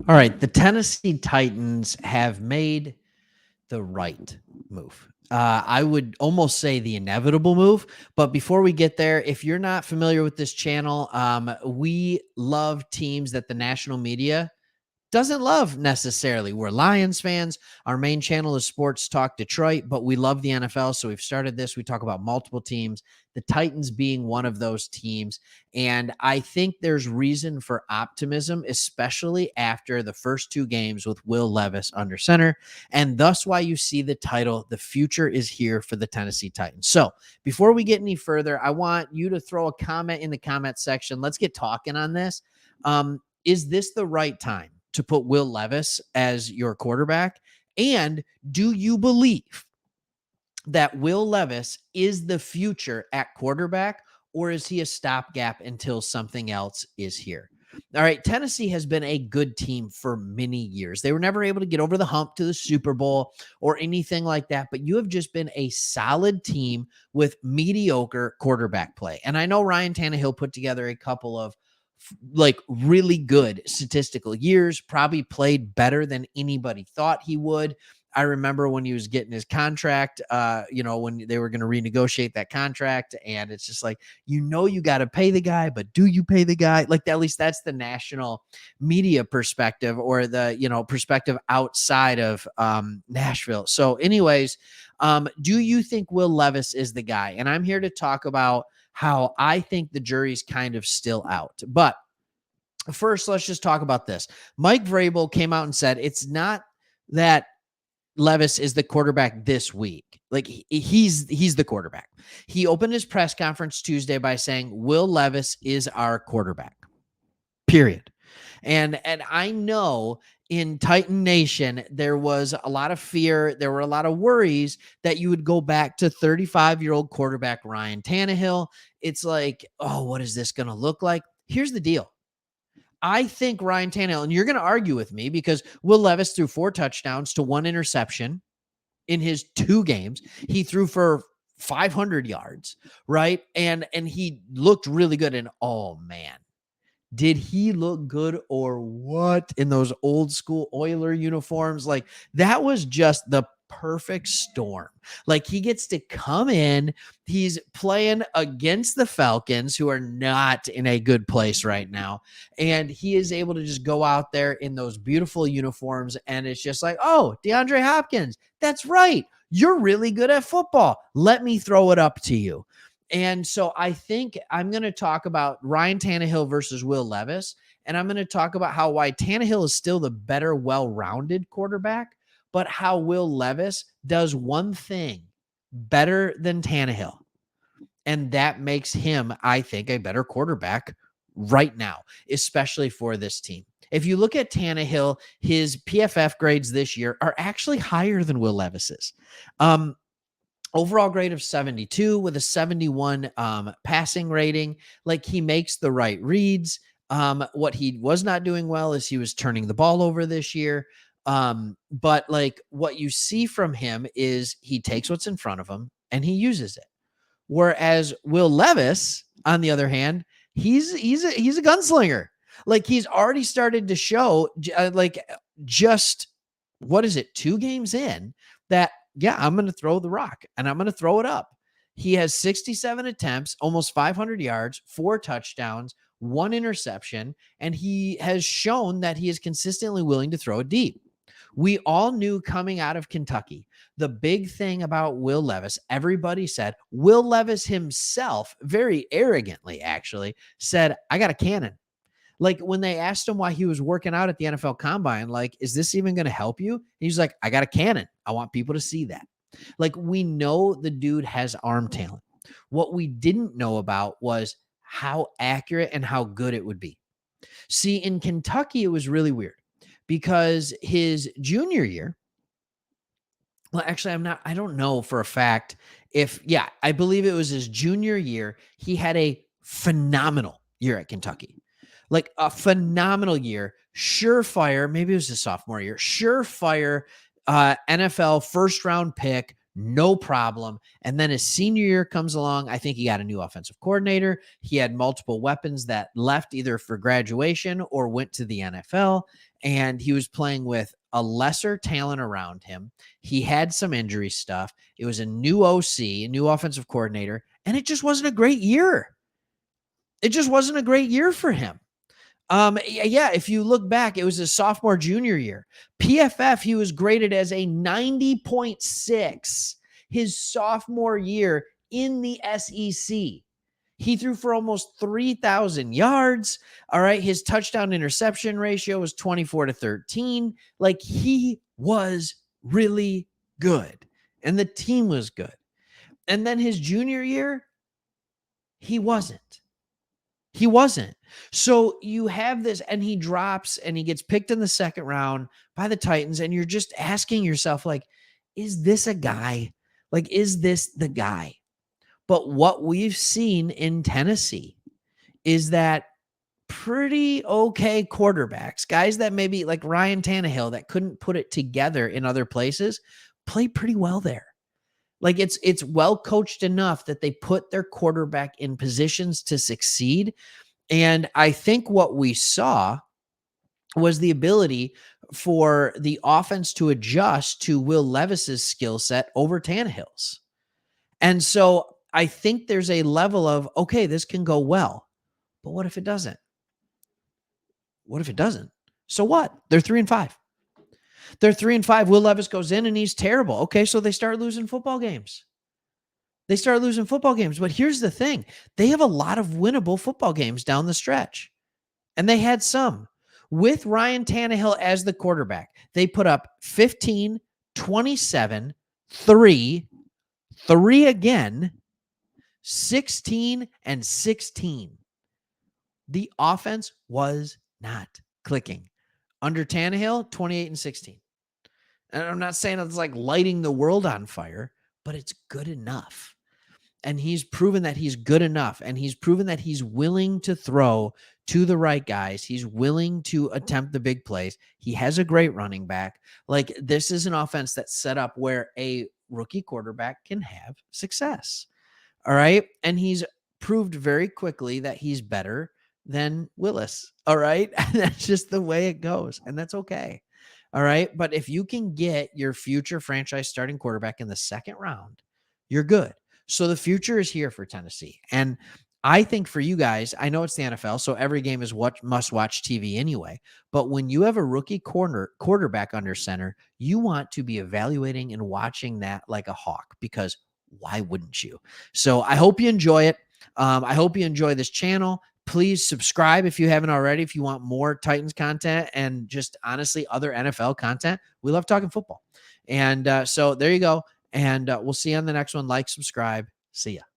All right, the Tennessee Titans have made the right move. I would almost say the inevitable move. But before we get there, if you're not familiar with this channel, we love teams that the national media doesn't love necessarily. We're Lions fans. Our main channel is Sports Talk Detroit, but we love the NFL. So we've started this. We talk about multiple teams, the Titans being one of those teams. And I think there's reason for optimism, especially after the first two games with Will Levis under center. And thus why you see the title, The Future is Here for the Tennessee Titans. So before we get any further, I want you to throw a comment in the comment section. Let's get talking on this. Is this the right time to put Will Levis as your quarterback? And do you believe that Will Levis is the future at quarterback, or is he a stopgap until something else is here? All right, Tennessee has been a good team for many years. They were never able to get over the hump to the Super Bowl or anything like that, but you have just been a solid team with mediocre quarterback play. And I know Ryan Tannehill put together a couple of like really good statistical years, probably played better than anybody thought he would. I remember when he was getting his contract, when they were going to renegotiate that contract, and it's just like, you got to pay the guy, but do you pay the guy? Like, at least that's the national media perspective, or the, perspective outside of Nashville. So anyways, do you think Will Levis is the guy? And I'm here to talk about how I think the jury's kind of still out. But first, let's just talk about this. Mike Vrabel came out and said it's not that Levis is the quarterback this week. Like, he's the quarterback. He opened his press conference Tuesday by saying Will Levis is our quarterback. Period. And I know in Titan Nation there was a lot of fear, there were a lot of worries that you would go back to 35-year-old quarterback Ryan Tannehill. It's like, oh, what is this going to look like? Here's the deal. I think Ryan Tannehill, and you're going to argue with me because Will Levis threw 4 touchdowns to 1 interception in his 2 games. He threw for 500 yards, right? And he looked really good. And oh man, did he look good or what in those old school Oiler uniforms? Like, that was just the perfect storm. Like, he gets to come in, he's playing against the Falcons, who are not in a good place right now, and he is able to just go out there in those beautiful uniforms, and it's just like, oh, DeAndre Hopkins, that's right, you're really good at football, let me throw it up to you. And so I think I'm going to talk about Ryan Tannehill versus Will Levis. And I'm going to talk about why Tannehill is still the better, well-rounded quarterback, but how Will Levis does one thing better than Tannehill. And that makes him, I think, a better quarterback right now, especially for this team. If you look at Tannehill, his PFF grades this year are actually higher than Will Levis's. Overall grade of 72 with a 71 passing rating. Like, he makes the right reads. What he was not doing well is he was turning the ball over this year. But like, what you see from him is he takes what's in front of him and he uses it. Whereas Will Levis, on the other hand, he's a gunslinger. Like, he's already started to show, just what is it, 2 games in, that yeah, I'm going to throw the rock and I'm going to throw it up. He has 67 attempts, almost 500 yards, 4 touchdowns, 1 interception, and he has shown that he is consistently willing to throw it deep. We all knew coming out of Kentucky, the big thing about Will Levis, everybody said, Will Levis himself, very arrogantly actually, said, I got a cannon. Like, when they asked him why he was working out at the NFL Combine, like, is this even going to help you? He's like, I got a cannon. I want people to see that. Like, we know the dude has arm talent. What we didn't know about was how accurate and how good it would be. See, in Kentucky, it was really weird because his junior year, well, actually, I don't know for a fact I believe it was his junior year. He had a phenomenal year at Kentucky. Like, a phenomenal year, surefire. Maybe it was his sophomore year, surefire NFL first round pick, no problem. And then his senior year comes along. I think he got a new offensive coordinator. He had multiple weapons that left either for graduation or went to the NFL. And he was playing with a lesser talent around him. He had some injury stuff. It was a new OC, a new offensive coordinator, and it just wasn't a great year. It just wasn't a great year for him. Yeah, if you look back, it was his sophomore, junior year. PFF, he was graded as a 90.6 his sophomore year in the SEC. He threw for almost 3,000 yards. All right. His touchdown interception ratio was 24-13. Like, he was really good, and the team was good. And then his junior year, he wasn't. He wasn't. So you have this, and he drops and he gets picked in the second round by the Titans. And you're just asking yourself, like, is this a guy? Like, is this the guy? But what we've seen in Tennessee is that pretty okay quarterbacks, guys that maybe like Ryan Tannehill that couldn't put it together in other places, play pretty well there. Like, it's well coached enough that they put their quarterback in positions to succeed. And I think what we saw was the ability for the offense to adjust to Will Levis's skill set over Tannehill's. And so I think there's a level of, okay, this can go well, but what if it doesn't? What if it doesn't? So what? They're 3-5. They're 3-5. Will Levis goes in and he's terrible. Okay, so they start losing football games. But here's the thing. They have a lot of winnable football games down the stretch. And they had some. With Ryan Tannehill as the quarterback, they put up 15, 27, 3 again, 16, and 16. The offense was not clicking. Under Tannehill, 28 and 16. And I'm not saying it's like lighting the world on fire, but it's good enough. And he's proven that he's good enough. And he's proven that he's willing to throw to the right guys. He's willing to attempt the big plays. He has a great running back. Like, this is an offense that's set up where a rookie quarterback can have success. All right. And he's proved very quickly that he's better than Willis. All right. That's just the way it goes. And that's okay. All right. But if you can get your future franchise starting quarterback in the second round, you're good. So the future is here for Tennessee. And I think for you guys, I know it's the NFL, so every game is what must-watch TV anyway. But when you have a rookie quarterback under center, you want to be evaluating and watching that like a hawk, because why wouldn't you? So I hope you enjoy it. I hope you enjoy this channel. Please subscribe if you haven't already, if you want more Titans content and just honestly other NFL content. We love talking football. And so there you go. And we'll see you on the next one. Like, subscribe. See ya.